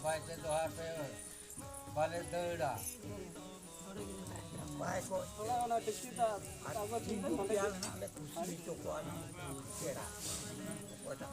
baik itu HP balik dah. Baik kok. Kalau nak kita apa cinta mana Yang nak le kursi cokokan kira. Kota.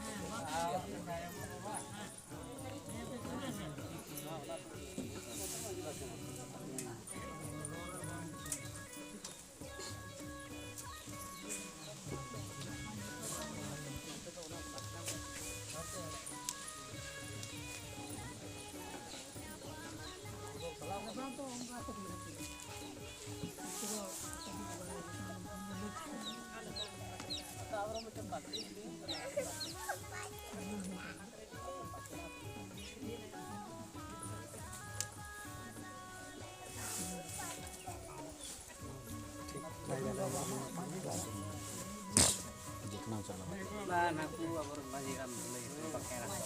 Nah, aku abang bajikan beli pakai rasa.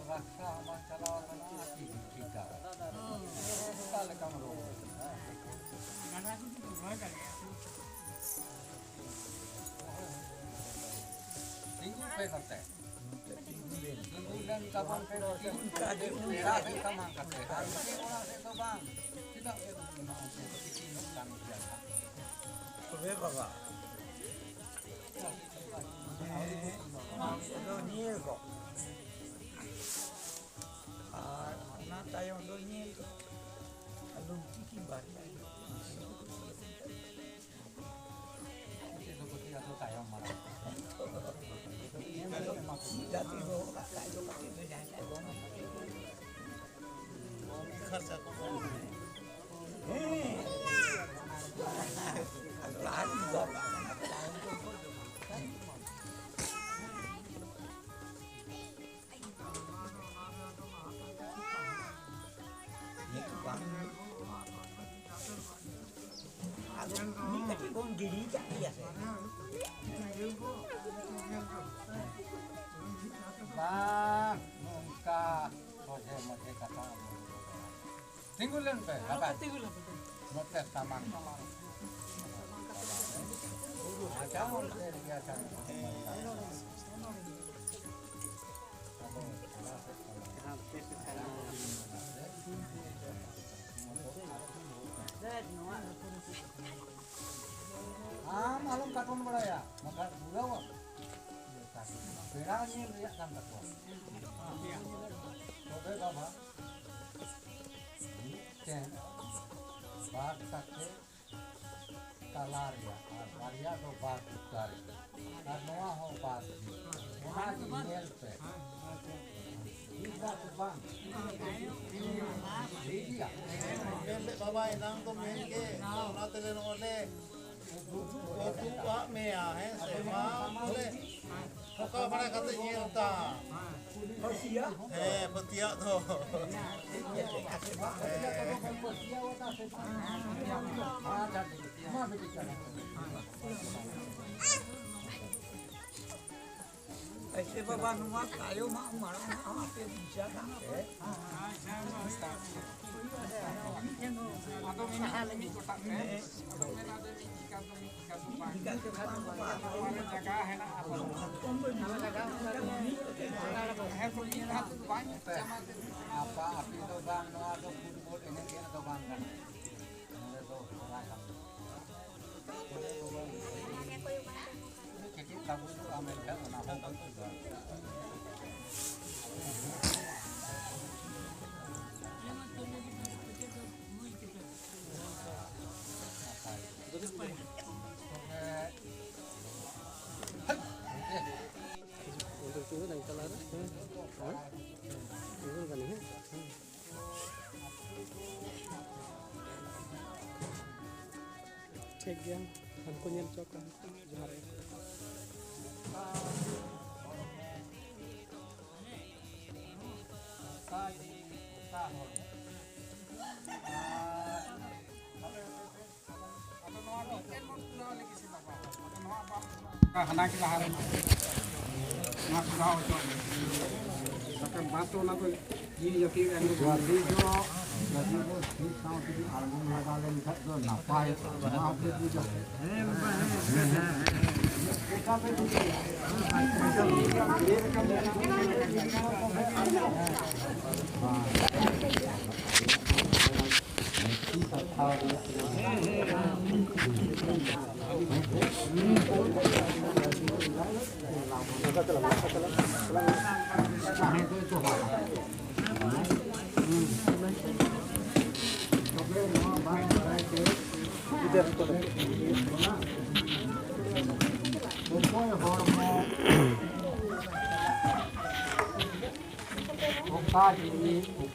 Raksa masalah mana kita. Kalau kamu tinggal pekate. Tinggal kapan pekate. Ada merah kita makan. Harus orang itu bang. Tidak Oke bapak. Dunia kok. Nak tayang dunia itu. Alung tiki bari. itu kita tu tayang marah. Jadi lo kakak itu pakai beda. Kerja kok. Lahan bapak. Ini kecil pun diri tak biasa. Bang, muka moje kata. Tinggulan pe, apa? Mote taman. Ada orang dia kan. Malam katun bड़ा ya, maka bulau. Berani lihat kan katun. Oke bapak. Ken, baat sakte kalaria, kalaria to baat kari. Karena ho baat. Mana di email pe. Kita bang. Iya. Bapak inang tu main ke, nak telan oleh. Waktu pak mea, sema oleh. Kau mana kata nyerta? Persia. Petia tu. ऐसे बाबा नुमा कायो मा मारा मा पे bisa kan apa api itu bang, no ada food ini dia atau bang kan? Ada tu orang. Kecil tahu tu Amerika mana hong tu juga. Untuk tunggu dan kelar. Tunggu kan ni. Cek yang हमको nyel चौका जोहार Hana kita hari nak kau tu, tapi batu nak tu jadi jadi kan. jadi वो ठीक sound की album लगा लेने का जो नापाए वहाँ पे भी जो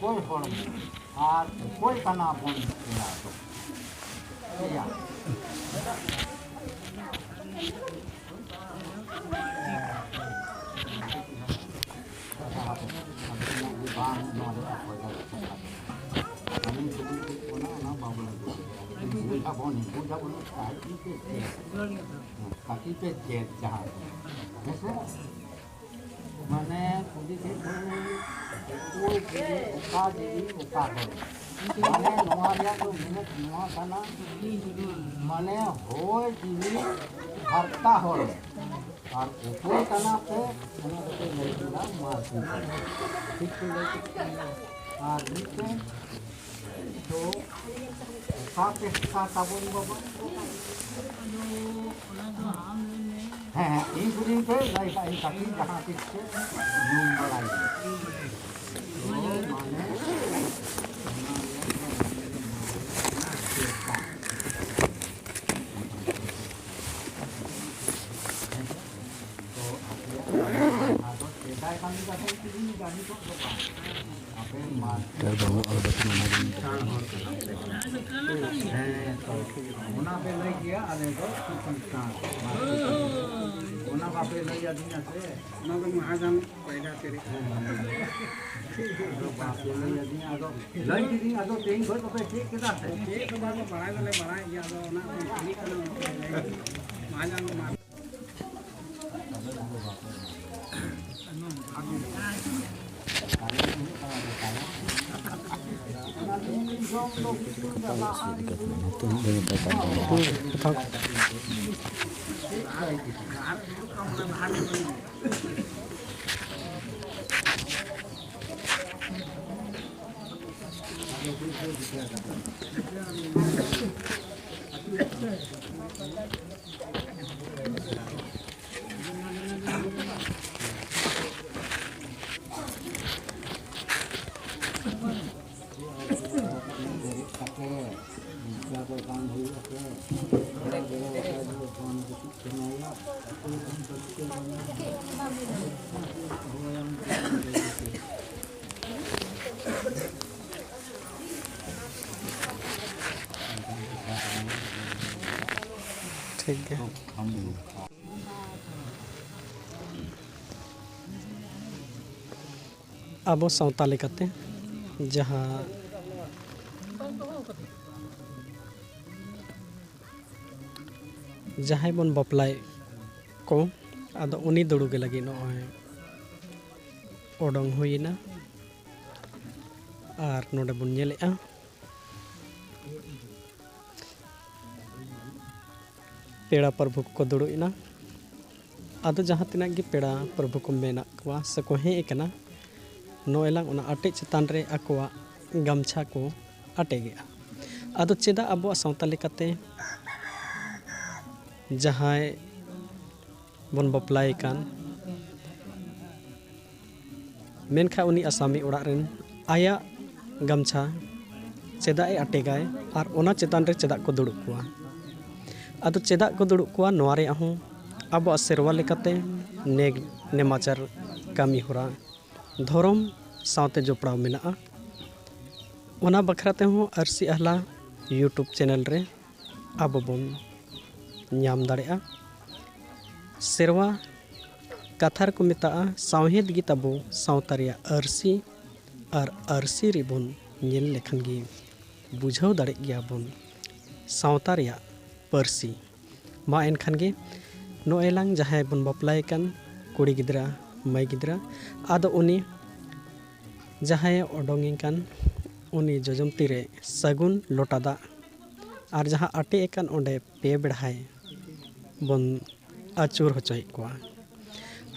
कोई फॉर्म और कोई तना बन या kaki pejet jahat, mana kudi itu kue jadi uka mana nuaria tu minat nuah sana, mana hoi jadi harta hol, और ऊपर तना पे mana tu lagi lah masuk, ठीक लगी, और नीचे तो काटे काटा बोल बाबा हाँ इन कुछ पे लाइक इन काटी जहाँ पीछे नून बनाई Una pe lagi ya, ada itu kita. Una pe lagi ada ni apa? Una pe mahajam पैदा करे. बाप पे लगी ada ni ada. Lagi ni ada ting ber apa ठीक kita? ठीक तो बात बढ़ाई वाले बढ़ाई या तो ना ठीक करना mahajam को मार. ठीक है अब सावता लेकते जहाँ जहाँ बन बपलाय को आदो उनी दुड़ुगे लगी नॉय ओडोंग हुईना आर नोडे बन नेलेआ पेड़ा प्रभु को दुड़ुइना आदो जहाँ तिना गी पेड़ा प्रभु को मेना कवा से को हेकना नोएलांग उना अटे चेतान रे अकवा गमछा को अटेगेआ आदो चेदा अबो सावता लेकाते जहाँ बन बपलाय कान मेनखा उनी आसामी ओड़ा रेन आया गमछा चेदा ए अटेगाय और ओना चेतान रे चेदा को दुड़ुब कुआ आदो चेदा को दुड़ुब कुआ नोआ रे हूँ अब सेरवा लेकाते नेमाचार कामी होरा धोरम सावते जोपड़ाव मेना ओना बखराते हूँ आरसी आहला यूट्यूब चैनल रे अब बन नाम दाड़ेआ सेरवा कथार को मेता सावहेद गी तबो सावता रिया आरसी और आरसी रिबन नेल लेखन गी बुझाव दाड़े गया बन सावता रिया पारसी मा एनखान गे नोएलांग जहां बन बपलाय कान कुड़ी गिद्रा माई गिद्रा आदो उनी जहां ओडोंगे कान उनी जोजम तीरे सगुन लोटा दाग और जहाँ आटे एकान ओंडे पे बेढ़ाय बन आचुर होचोय कोआ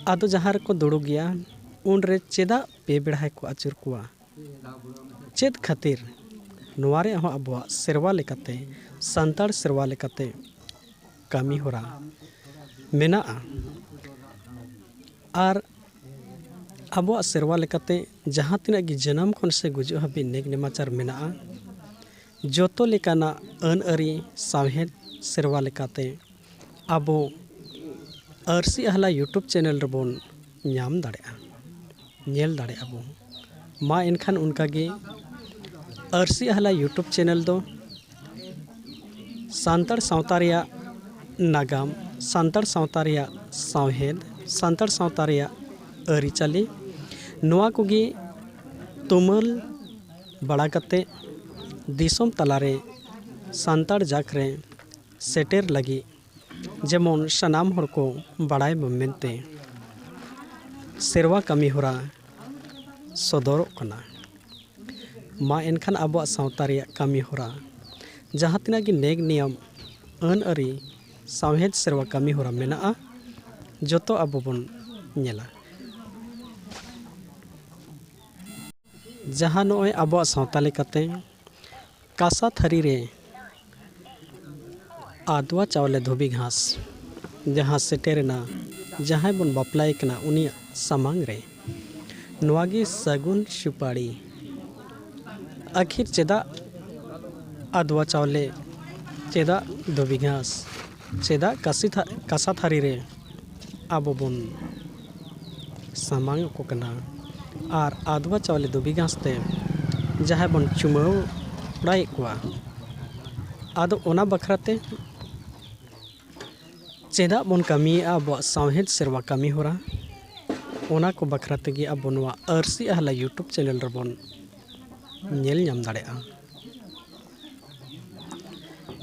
आदो जहाँ रको दुड़ु गया उन रे चेदा पे बेढ़ाय को आचुर कोआ चेद खातिर नुआरे हो अबुआ सेरवा लेकाते संताड़ सेरवा लेकाते कामी होरा मेना और अबुआ सेरवा लेकाते जहाँ तिना की जन्म खन से गुजु हाबी नेक नेमाचार मेना जोतो लेकाना अन अरी सावहेद सेरवा लेकाते अबो आरसी आहला यूट्यूब चैनल रेबन नाम दाड़ेआ नेल दाड़ेआ बो मा एनखान उनका गे आरसी आहला यूट्यूब चैनल दो सान्ताड़ सावता रेया नागाम सान्ताड़ सावता रेया सावहेद सान्ताड़ सावता रेया आरिचाली नोआ कोगे तुमल बड़ा कते दिसोम तलारे सान्ताड़ जाकरे सेटेर लगी जेमन सनाम हर को बड़ाय मेनते सेरवा कमी होरा सदरक कना मा एनखान आबो सावता रेया कमी होरा जहाँ तिना की नेग नियम अन अरी सावहेद सेरवा कमी होरा मेना जोतो आबो बन नेला जहाँ नोय आबो सावता लेकाते कासा थरी रे आदवा चावले धोबी घास जहाँ सेटेरना जहाँ बन बापलाय कना उनी सामांग रे नोआगी सगुन सुपाड़ी आखिर चेदा आदवा चावले चेदा धोबी घास चेदा कासा थारी रे आबो बन सामांग को कना और आदवा चावले धोबी घास ते जहाँ बन चुमाव उड़ाय कोआ आदो ओना बखराते चेदा बन कमी अब सावहेद सेरवा कमी होरा ओना को बखरा तेगे अब नोआ आरसी आहला यूट्यूब चैनल रेबन नेल नाम दाड़ेआ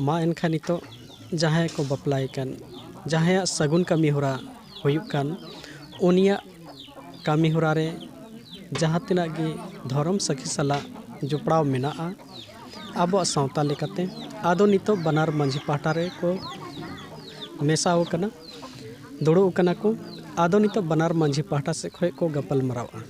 मा एनखा नितो जहाँ को बापलाय कान जहाँ सगुन कमी होरा हुयुक कान उनिया कमी होरा रे जहाँ तिना गे धर्म सखी साला जुपड़ाव मेना अब सावता लेकाते आदो नितो बनार मंझी पाटा रे को मेसाव कना दुड़ू कना को आदो नितो बनार मंझी पाटा से खोय को गपल मरावा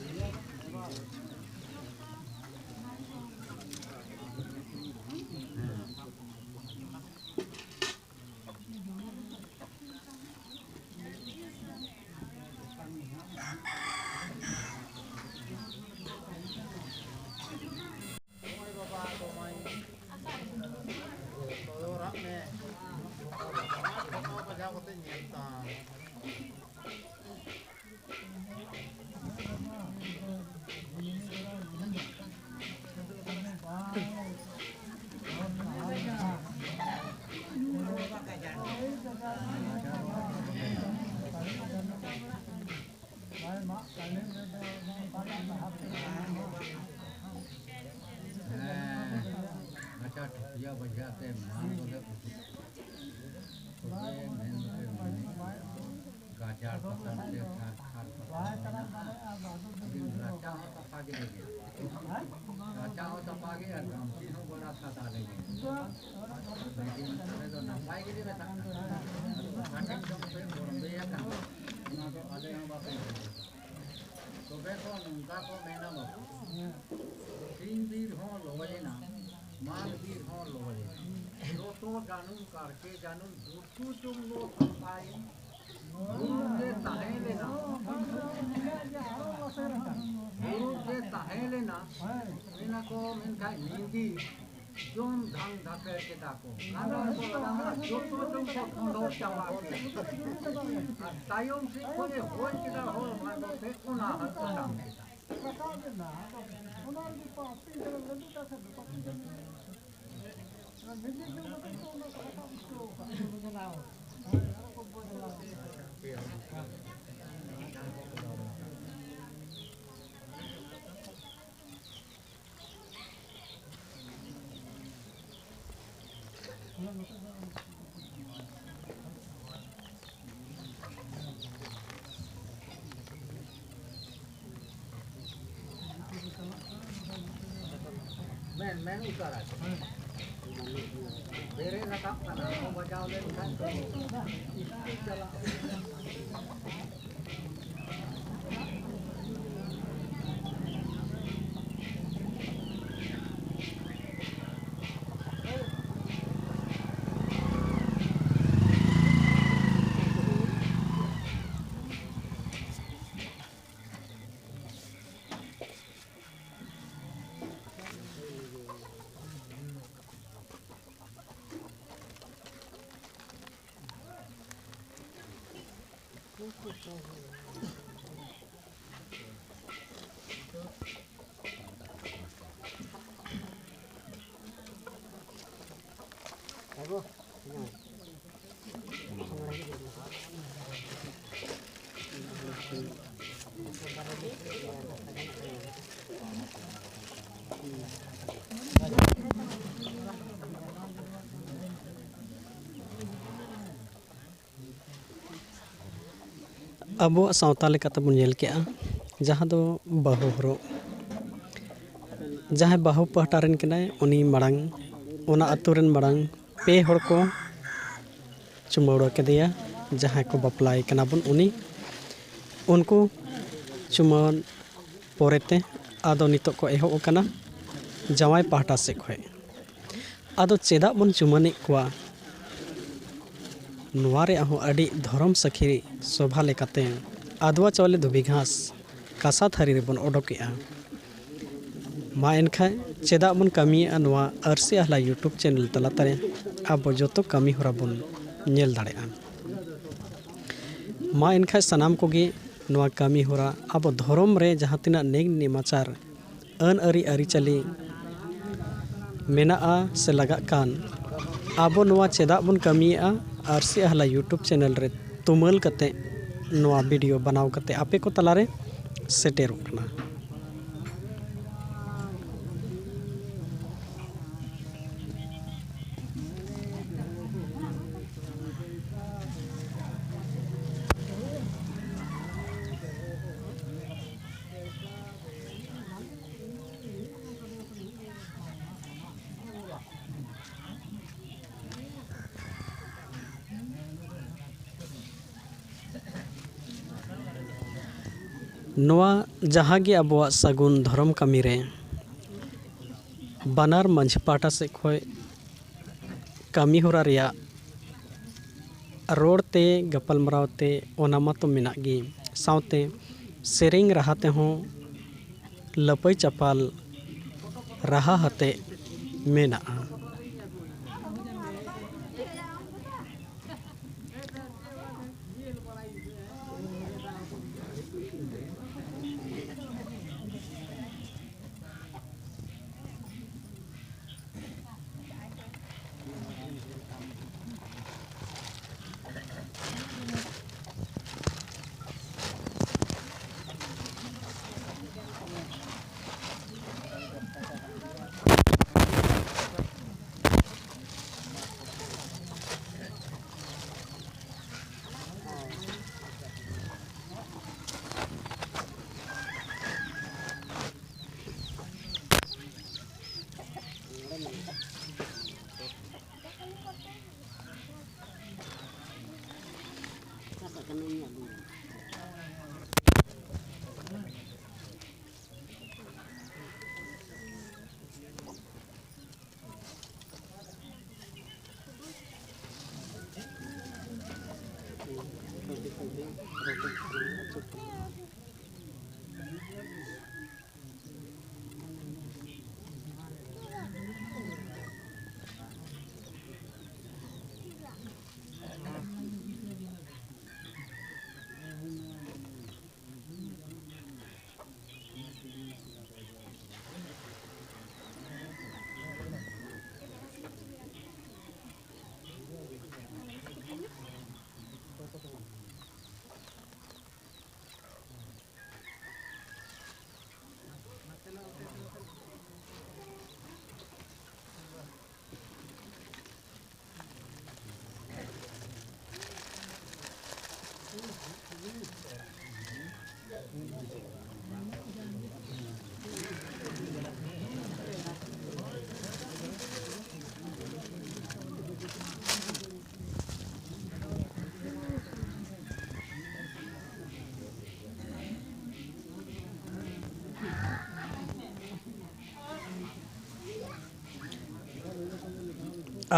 men utara bere rakap kana mau bajau len kan isti jala abuak sawta lekate bun nyel ke'a jaha do bahu horok jaha bahu pahta ren kanai uni marang ona atu ren marang pe hor ko chumawda kedeya jaha ko baplai kana bun uni unku chumawan porete ado nitok ko ehok kana jawai pahta se khoi ado chedak bun chumani kwa नुआरे आहो अड़ी धर्म सखी शोभा लेकाते आदवा चावले धुबी घास कासा थारी Ray-Ban ओडोकेआ मा एनखा चेदा बन कमिया नुआ आरसी आहला यूट्यूब चैनल तलातारे अब जोतो कमी होरा बन नेल दाड़ेआ मा एनखा सनाम कोगे नुआ कमी होरा अब धर्म रे जहाँ तिना नेग नेमाचार अन अरी अरी चली मेनाआ से लगा कान अब नुआ चेदा बन कमिया आरसी आहला यूट्यूब चैनल रे तुमल कते नुआ वीडियो बनाव कते आपे को तलारे सेटेरो कना नोआ जहाँ गे अबुआ सगुन धर्म कमी रे बानार मंझ पाटा से खोय कमी होरा रिया रोडते गपलमरावते ओनामा तो मेना गे सावते सेरेंग रहाते हों लपई चपाल रहा हते मेना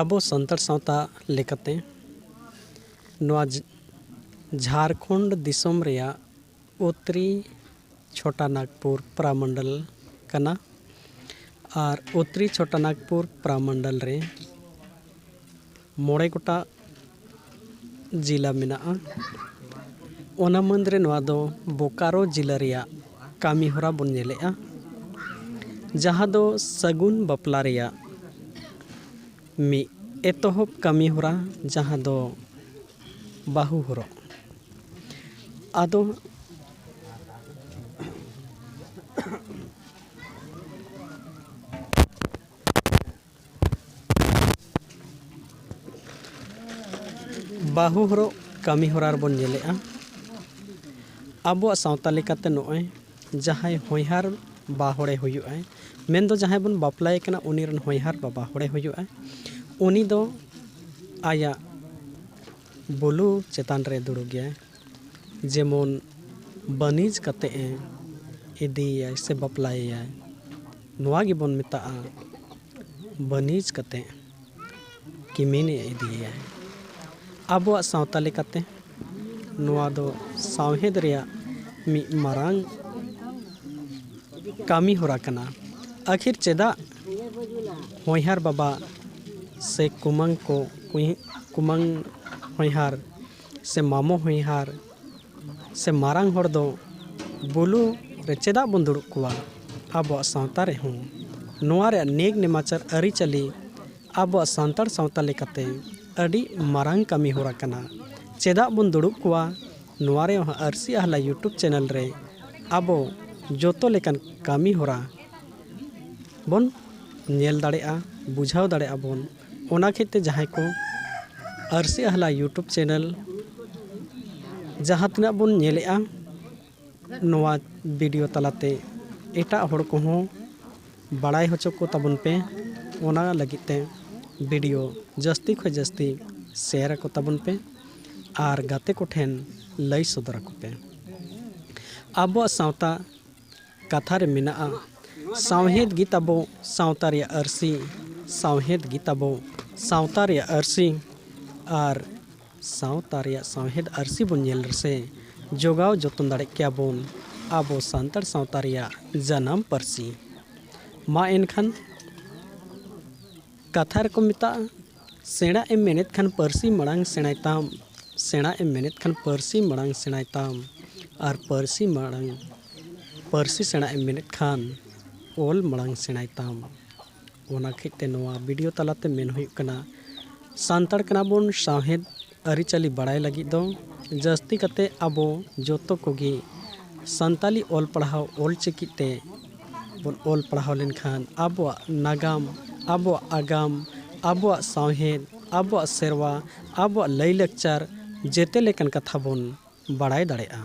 ᱟᱵᱚ ᱥᱟᱱᱛᱟᱲ ᱥᱟᱶᱛᱟ ᱞᱮᱠᱟᱛᱮ ᱱᱚᱣᱟ झारखंड दिसोम रेया उत्तरी छोटा नागपुर प्रामंडल कना और उत्तरी छोटा नागपुर प्रामंडल रे मोड़े गोटा जिला मेनाआ ओना मंदरे नवा दो बोकारो जिला रेया कामी होरा बन नेलेआ जहाँ दो सगुन बपला रेया मी एतोहब कामी होरा जहाँ दो बाहु होरो आदो बाहु होरो कामी होरार बन नेलेआ आबो सावता लेकाते नोय जहाय होयहार बाहोड़े हुयुआय मेन दो जहाय बन बापलाय कना उनी रन होयहार बाबा होड़े हुयुआय उनी दो आया बुलू चेतान रे दुड़ु गया जेमन बनिज कते इदिया से बापलाया नोआ गे बन मेता बनिज कते किमिने इदिया आबो सावता लेकाते नोआ दो सावहेद रेया मी मारांग कामी होरा कना आखिर चेदा होयहार बाबा से कुमंग को कुमंग होयहार से मामो होयहार से मारांग होड़ दो बुलू रे चेदा बन दुड़ुब कुआ आबो सावता रे हूँ नोआ रे नेग नेमाचर अरिचली आबो सान्ताड़ सावता लेकाते अड़ी मारांग कामी होरा कना चेदा बन दुड़ुब कुआ नोआ रे आरसी आहला यूट्यूब चैनल रे आबो जोतो लेकन कामी होरा बन नेल दाड़ेआ बुझाव दाड़ेआ बन ओना खेते जहां को आरसी आहला यूट्यूब चैनल जहाँ तना बन नेलेआ नोआ वीडियो तलाते एटा होड़ को हों बड़ाई होचो को तबन पे ओना लगिते वीडियो जस्ती खो जस्ती शेयर को तबन पे आर गाते को ठेन लई सदर को पे आबो सावता कथा रे मेनाआ सावहेद गीताबो सावता रे आरसी सावहेद गीताबो सावता रे आरसी आर सावता रे सावहेद आरसी बन नेल से जोगाव जतन दाड़े क्या बोन आबो सान्ताड़ सावता रे जन्म पारसी मा एनखान कथा रे को मेता सेणा एम मेनेत खान पारसी मड़ांग सेणाय ताम सेणा एम मेनेत खान पारसी मड़ांग सेणाय ताम आर पारसी मड़ांग पारसी सेणा एम मेनेत खान ओल मड़ांग सेणाय ताम ओना खेते नोआ वीडियो तलाते मेन हुयुग कना सान्ताड़ कना बोन सावहेद अरिचली बड़ाई लगी दो जस्ती कते आबो जोतो कोगी सान्ताली ओल पढ़ाव ओल चिकिते बोन ओल पढ़ाव लेनखान आबो नागाम आबो आगाम आबो सावहेद आबो सेरवा आबो लई लेक्चर जेते लेकन कथा बोन बड़ाई दाड़ेआ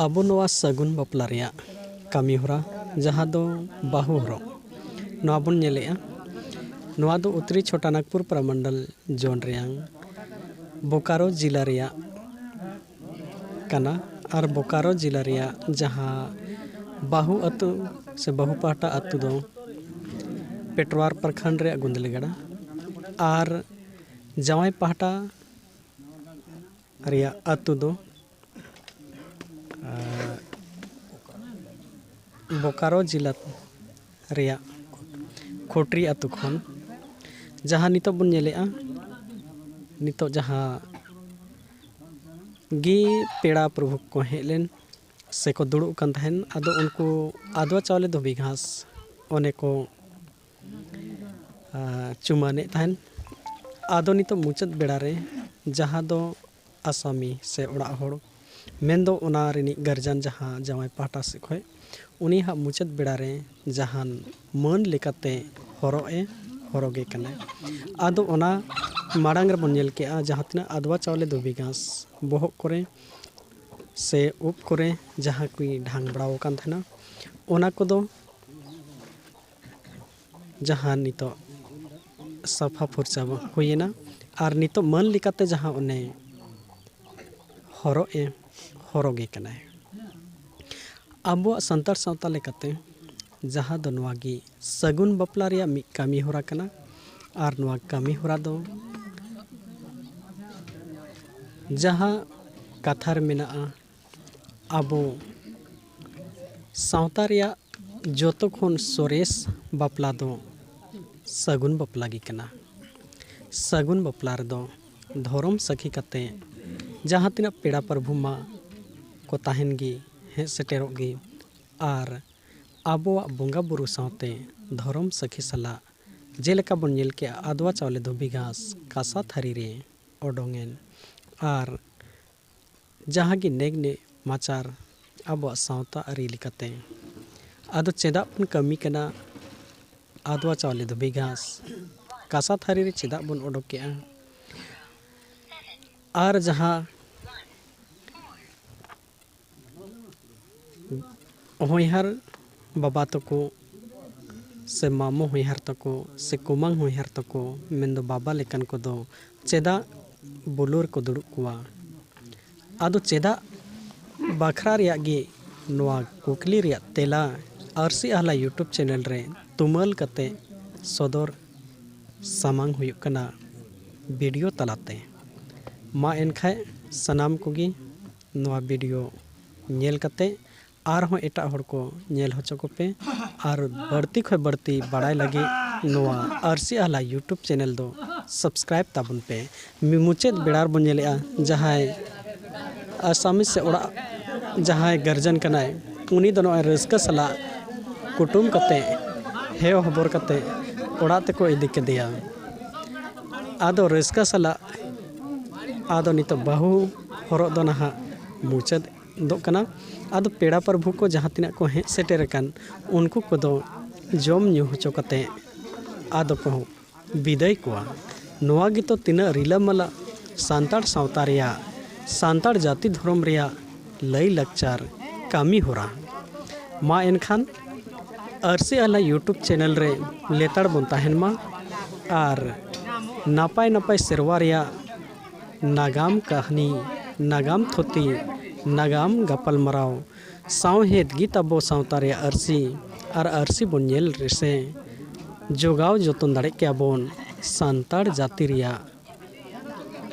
ᱟᱵᱚ ᱱᱚᱣᱟ ᱥᱟᱹᱜᱩᱱ ᱵᱟᱯᱞᱟ ᱨᱮᱭᱟᱜ ᱠᱟᱹᱢᱤ ᱦᱚᱨᱟ ᱡᱟᱦᱟᱸ ᱫᱚ ᱵᱟᱹᱦᱩ ᱦᱚᱨᱚᱜ ᱱᱚᱣᱟ ᱵᱚᱱ ᱧᱮᱞᱮᱜᱼᱟ। ᱱᱚᱣᱟ ᱫᱚ ᱩᱛᱛᱚᱨᱤ ᱪᱷᱳᱴᱟᱱᱟᱜᱽᱯᱩᱨ ᱯᱨᱚᱢᱚᱱᱰᱚᱞ ᱡᱳᱱ ᱨᱮᱭᱟᱝ ᱵᱳᱠᱟᱨᱳ ᱡᱮᱞᱟ ᱨᱮᱭᱟᱜ ᱠᱟᱱᱟ ᱟᱨ ᱵᱳᱠᱟᱨᱳ ᱡᱮᱞᱟ ᱨᱮᱭᱟᱜ ᱡᱟᱦᱟᱸ ᱵᱟᱹᱦᱩ ᱟᱹᱛᱩ ᱥᱮ ᱵᱟᱹᱦᱩ ᱯᱟᱦᱴᱟ ᱟᱹᱛᱩ ᱫᱚ पेटवार प्रखंड रे गुंदली गड़ा और जवाई पाहटा रिया अतु दो बोकारो जिला रिया खोटरी अतु खन जहाँ नितो बन नेलेआ नितो जहाँ गी पेड़ा प्रभु को हेलेन से को दुड़ु कन तहन आदो उनको आदवा चावले दो बिघास ओने को चुमाने तहन आदो नितो मुचद बेड़ा रे जहाँ दो आसामी से ओड़ा होड़ मेन दो ओना रिनी गर्जन जहाँ जवाई पाहटा से खोय उनी हा मुचद बेड़ा रे जहाँ मन लेकाते हरोगे कने आदो ओना माड़ांग रे बन नेल के जहाँ तना आदवा चावले दो बिघास बोहक करे से उप करे जहाँ कोई ढांग बड़ाव कान थना ओना को दो जहाँ नितो सफा फुरचा हुईना और नितो मन लिकाते जहाँ उन्हें हरोगे कना अबो संतार सावता लेकाते जहाँ दो नवागी सगुन बपला रिया मि कामी होरा कना और नवा कामी होरा दो जहाँ कथार मेना अबो सावता रिया जोतो खन सोरेस बपला दो सगुन बपला गी कना सगुन बपला रेदो धर्म सखी कते जहाँ तिना पेड़ा प्रभु मा को ताहेन गी हे सेटेरोग गी आर आबोआ बोंगा बुरु सावते धर्म सखी सला जेलेका बन नेल के आदवा चावले धोबी घास कासा थारी रे ओडोंगेन आर जहाँ गी नेगने माचार आबोआ सावता आरी लिकाते आदो चेदा बन कमी कना आदवा चावले धोबी घास कासा थारी रे चेदा बन ओडोकेआ आर जहाँ होइहार बाबा तको से मामो होइहार तको से कुमांग होइहार तको मेंदो बाबा लेकन को दो चेदा बुलुर को दुड़ुब कुआ आदो चेदा बाखरा रिया गे नोआ कुकली रिया तेला आरसी आहला यूट्यूब चैनल रे तुमल कते सदर सामांग हुयुक कना वीडियो तलाते मा एनखाय सनाम कोगी नोआ वीडियो नेल कते आर हो एटा हर को नेल होचो को पे आर बढ़ती खय बढ़ती बड़ाई लगे नोआ आरसी आहला यूट्यूब चैनल दो सब्सक्राइब ताबुन पे मुचेद बेड़ार बन नेलेआ जहाय आसामी से ओड़ा जहाय गर्जन कनाय उनी दो नोय रस्का सला कुटुम कते हे हबर कते ओड़ा ते को इदी के दिया आदो रस्का सला आदो नितो बाहु हरो दो नहा मुचेद दो कना आदो पेड़ा प्रभु को जहाँ तिना को हे सेटेर कान उनको को दो जम न्यू होचो कते आदो को विदाय कोआ नोआ गितो तिना रिलामला सांताड़ सावता रिया सांताड़ जाति धर्म रिया लई लक्चार कामी होरा मा एनखान आरसी आला यूट्यूब चैनल रे लेताड़ बन ताहेन मा आर नापाय नापाय सेरवा रिया नागाम कहानी नागाम थोती नागाम गपल मराव सावहेद गीत अबो सावता रे आरसी आर आरसी बन नेल रेसे जोगाव जतन दाड़े के अबोन सांताड़ जाति रिया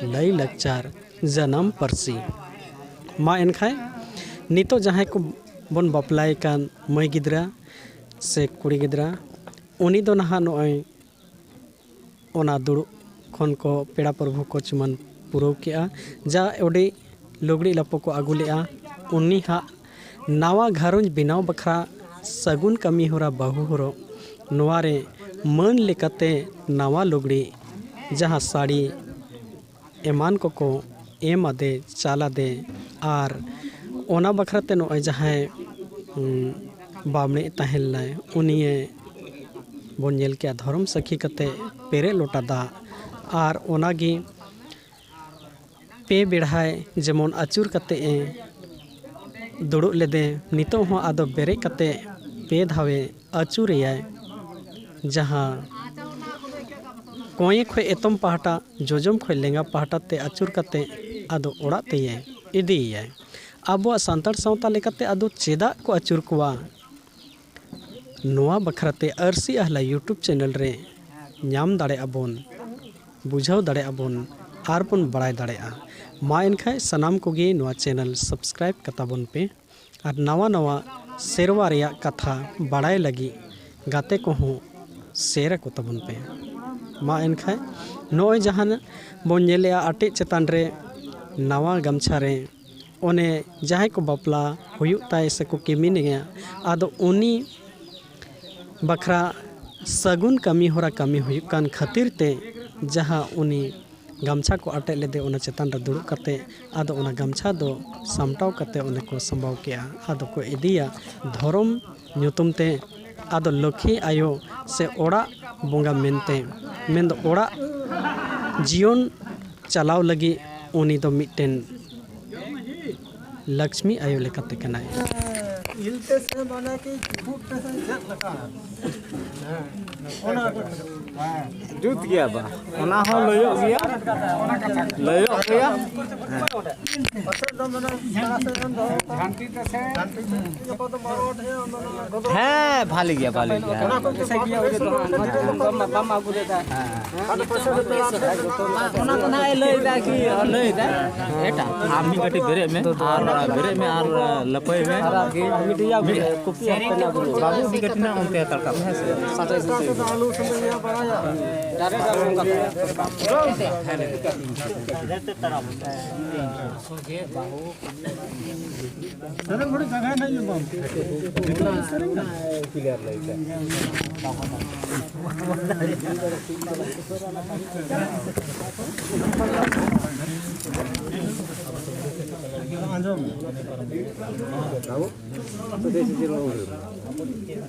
लई लक्चार जन्म परसी मा एनखाय नितो जहां को बन बापलाय कान मई गिद्रा से कुड़ी गिद्रा उनी दो नहा नोय ओना दुड़ु खन को पेड़ा प्रभु को चुमन पुरो केआ जा ओडे लुगड़ी लपो को आगु लेआ उन्नी हा नावा घरंज बिनाव बखरा सगुन कमी होरा बहु होरो नोवारे मन लेकते नावा लुगड़ी जहाँ साड़ी एमान को एम आदे चाला दे आर ओना बखराते नोय जहाँ बामणे ताहेलनाय उनिए बन नेल के धर्म सखी कते पेरे लोटा दा आर ओनागी पे बेढ़ाय जेमन आचुर कते दुड़ुब लेदे नितो हो आदो बेरे कते पे धावे आचुरियाय जहाँ कोये खो एतम पहाटा जोजम खो लेंगा पहाटा ते आचुर कते आदो ओड़ा ते इदीयाय आबो सांताड़ सावता लेकाते आदो चेदा को आचुर कुआ नोआ बखराते आरसी आहला यूट्यूब चैनल रे नाम दाड़े अबोन बुझाव दाड़े अबोन आर बन बड़ाय दाड़ेआ मा एनखाय सनाम कोगे नोआ चैनल सब्सक्राइब कताबोन पे और नवा नवा सेरवा रिया कथा बड़ाय लगी गाते को हो शेयर को तबन पे मा एनखाय नोय जहान बन नेलेआ आटे चेतान रे नवा गमछा रे ओने जहां को बापला हुयुक ताय से को किमिन गया आदो उनी बखरा सगुन कमी होरा कमी हुयुक कान खातिर ते जहां उनी गमछा को आटे लेदे ओना चेतान रे दुड़ुब कते आदो ओना गमछा दो सामटाव कते ओने को संभाव केआ आदो को इदिया धर्म ᱧᱩᱛᱩᱢ ते आदो लखी आयो से ओड़ा बोंगा मेनते मेन दो ओड़ा जीवन चलाव लगी उनी दो मिटेन लक्ष्मी आयो लेकाते कनाय इलते से माने कि खूब पैसा जत लगा ओना जुत गया बा ओना हो लयो गया पत्थर दम ना सारा से दम घंटी तो से ये को तो मारोट है ओना है भाली गया ओना को से गया ओजे तो बम आगु देता आदो पैसा दे ओना तो ना लय दा कि लय दा एटा आमी गटी बेरे में और लपय में मीडिया कॉपी अपना बाबू भी गटी ना उनते तड़का में से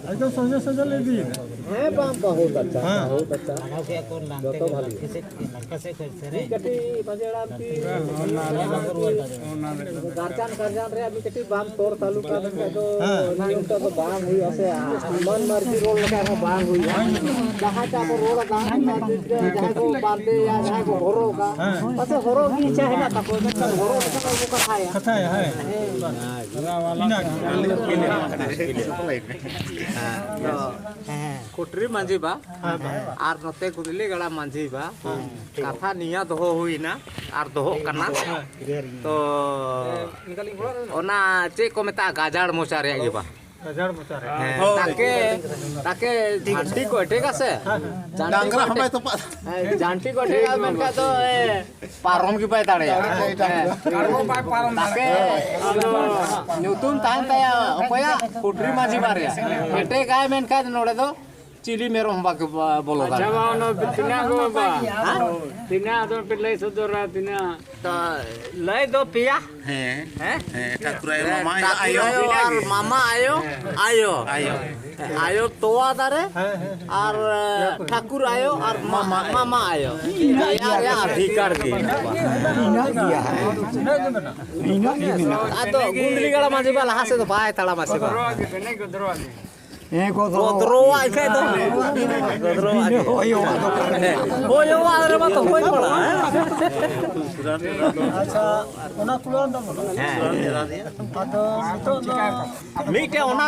एकदम सोचे सोचे ले दी है बाम बहुत अच्छा जो तो भाली कैसे रे कटी बजेड़ा की गार्जन रे अभी कटी बाम तोर तालुका में तो नाम तो बाम हुई ऐसे मन मर्जी रोड लगा है बाम हुई जहां का रोड का जहां को बांधे या जहां को होरो का बस होरो की इच्छा है ना तो होरो का कथा है कुटरी मांझी बा आर नते कुदली गड़ा मांझी बा कथा निया दोहो हुईना आर दोहो कना तो ओना चे को मेता गाजाड़ मोचा रे गे बा हजार मोचा रे ताके झांटी को ठीक আছে डांगरा हमें तो झांटी को ठीक है मेनका तो पारम की पाए ताड़े कारमो पाए पारम ताके न्यूतन तान ताया ओपया कुटरी मांझी बारे एटे गाय मेनका नोडे दो चिली मेरो हम बाके बोलो गा जब ono बिना को बा बिना तो पिल्ले सुदरा बिना तो लय दो पिया हैं ठाकुर मामा आयो आयो तो आदारे और ठाकुर आयो और मामा आयो यार अधिकार दी तो गुंडली गला मांझी बा लहा से तो बाय तला मासे बा गोदरो आके तो गोदरो होयो आदरे बा तो होय पड़ा अच्छा ओना कुलोन दम आदो तो मीटे ओना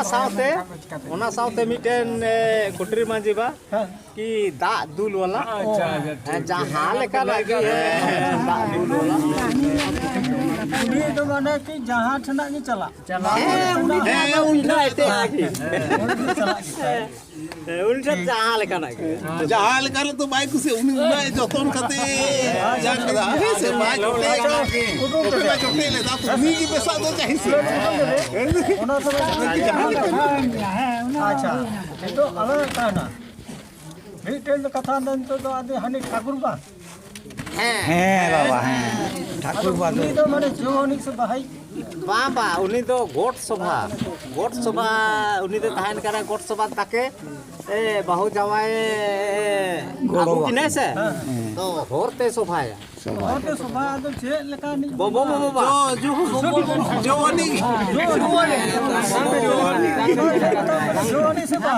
साथे मीटेन कुटरी मांझी बा कि दा दूल वाला जहां लेका लगी है दा दूल वाला ये तो माने कि जहां ठना के चला उल्टा ऐसे आगे उल्टा जहां लेका लगी जहाल कर तो बाइक से उन्हें जतन करते जा कदा से बाइक उठे ले दा तो नी की पैसा दो चाहिए से ओना सब अच्छा तो अलग कहना मीटेन कथा नन तो आदि हनी ठाकुर बा बाबा ठाकुर बा तो माने जोनिक से भाई बाबा उनी तो गोट सभा उनी तो तहन करे गोट सभा ताके ए बहु जवाए आगु किने से तो होरते सभाया होरते सभा तो जे लेका नी बाबा जोनी जोनी से बा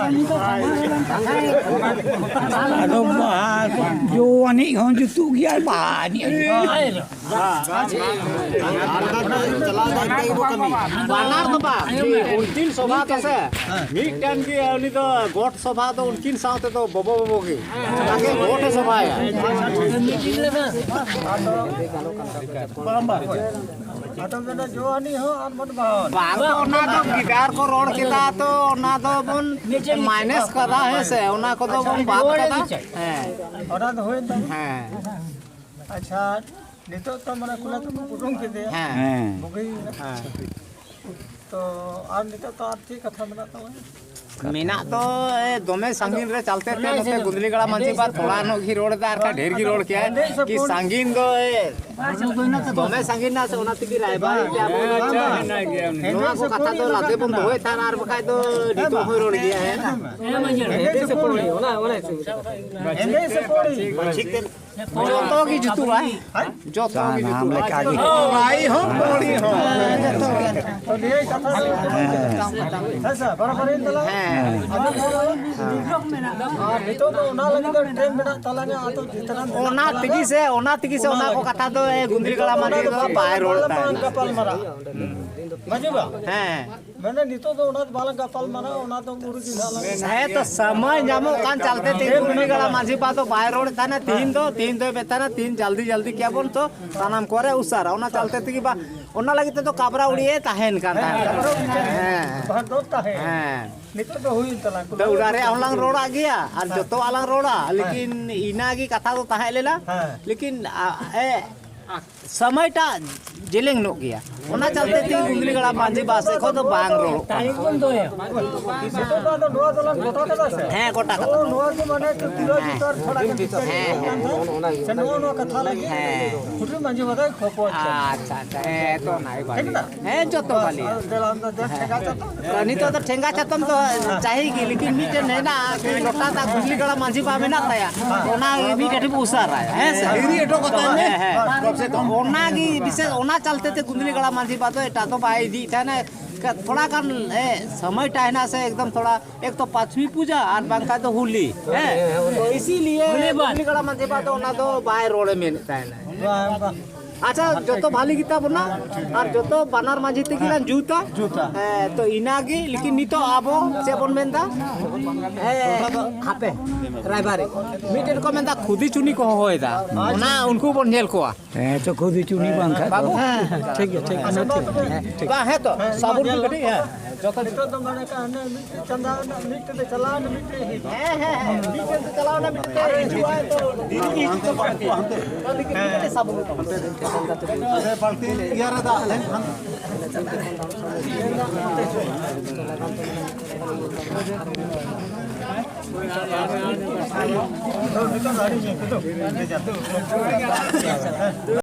Ano ba? Yo ani hon ju tu gya ba ni. चला जाते वो कमी बानार तो बा उनकिन सभा तो से मीटन की उनी तो गोट सभा तो उनकिन साथे तो बबो की ताके गोट सभा है आतो बेटा जोनी हो और मत भाव बाग तो ओना तो गिटार को रोड केता तो ओना तो बन माइनस कदा है से ओना को तो बन बात कदा है ओना तो होय त हैं अच्छा नितो तो मने कुला तो कुटुम के दे हैं मुगई तो आर नितो तो आर्थिक कथा बना तो मीना तो दोमे संगीन रे चलते थे नते गुदली गड़ा मंची पर थोड़ा नो घी रोड दार का ढेर की रोड क्या है कि संगीन दो दोमे संगीन ना से ओना तिकी रायबा क्या बोल ना गया नोआ को कथा तो लाते बंद होय थार आर बखाय तो डितो होय रोड गया है एंडे से पड़ी एंडे से पड़ी ठीक जो तो की जुतु भाई जो तो की जुतु भाई हो बड़ी हो तो ये कथा ऐसा बराबर इन तला हां नितो तो ओना लगे तो ट्रेन में तला ने आतो जितना ओना तिकी से ओना को कथा तो गुंदरी गड़ा माने तो बाहर रोड ता कपाल मरा माजी बा ᱦᱮᱸ मैंने नितो तो उना बाला गपाल माना उना तो गुरु जी नाला ᱦᱮᱸ ᱛᱚ ᱥᱚᱢᱚᱭ ᱧᱟᱢᱚᱜ ᱠᱟᱱ ᱪᱟᱞते ᱛᱤᱱ ᱜᱩᱱᱤ ᱜᱟᱲᱟ ᱢᱟᱹᱡᱷᱤ ᱵᱟ ᱫᱚ ᱵᱟᱭ ᱨᱚᱲ ᱛᱟᱦᱮᱱᱟ ᱛᱤᱦᱤᱧ ᱫᱚ ᱵᱮᱛᱟᱱᱟ ᱛᱤᱦᱤᱧ ᱡᱟᱞᱫᱤ ᱠᱮᱭᱟ ᱵᱚᱱ ᱛᱚ ᱥᱟᱱᱟᱢ ᱠᱚᱨᱮ ᱩᱥᱟᱨᱟ ᱚᱱᱟ ᱪᱟᱞते ᱛᱮᱜᱮ ᱵᱟ ᱚᱱᱟ ᱞᱟᱹᱜᱤᱫ ᱛᱮᱫᱚ ᱠᱟᱵᱨᱟ उड़िए ताहेन कान ᱦᱮᱸ भादोता है ᱦᱮᱸ नितो तो हुई तला तो उड़ारे आलांग रोड़ा गया और जतो आलांग रोड़ा लेकिन इना की कथा तो ताहे लेला लेकिन समयटा जेलेंग नो गया ओना चलते ती गुंगली गड़ा मांझी बास को तो बांग रोड़ टाइम बन दो है नितो तो नोआ दलन गोटा कदा से हैं गोटा ओ नोआ के माने तो तिरो जितर थोड़ा के से नोआ कथा लगी खुटरी मांझी बता खोपो अच्छा तो नाई बाली है जो तो बाली देलाम तो देख ठेका चातो नहीं तो ठेंगा चातम तो चाहिए लेकिन मीटे है ना कि लोटा ता गुंगली गड़ा मांझी बा में ना तया ओना भी कठी उसार है सही एटो कथा में कम से कम ओना की विशेष ओना चलते थे गुंगली गड़ा मांझी बा तो एटा तो बाई दी था ना थोड़ा कर समय टाइना से एकदम थोड़ा एक तो पांचवी पूजा और बांका तो होली है तो इसीलिए गुंगली गड़ा मांझी बा तो ओना तो बाय रोड में ताइना अच्छा जो तो भाली गीता बना और जो तो बानर माझी ते गिला जूता तो इनागी लेकिन नितो आबो से बन मेंदा खापे रायबारी मीटर को मेंदा खुदी चुनी को होयदा ना उनको बन नेल कोआ तो खुद चुनी बांखा बाबू ठीक है का है तो साबुन की कटी है जो तो नितो तो माने का ने चंदा मिट पे चला न मिट है मिट पे चलाओ ना मिट पे जुआ तो दीदी तो लेकिन साबुन पार्टी 11 दा तो नितो गाड़ी में तो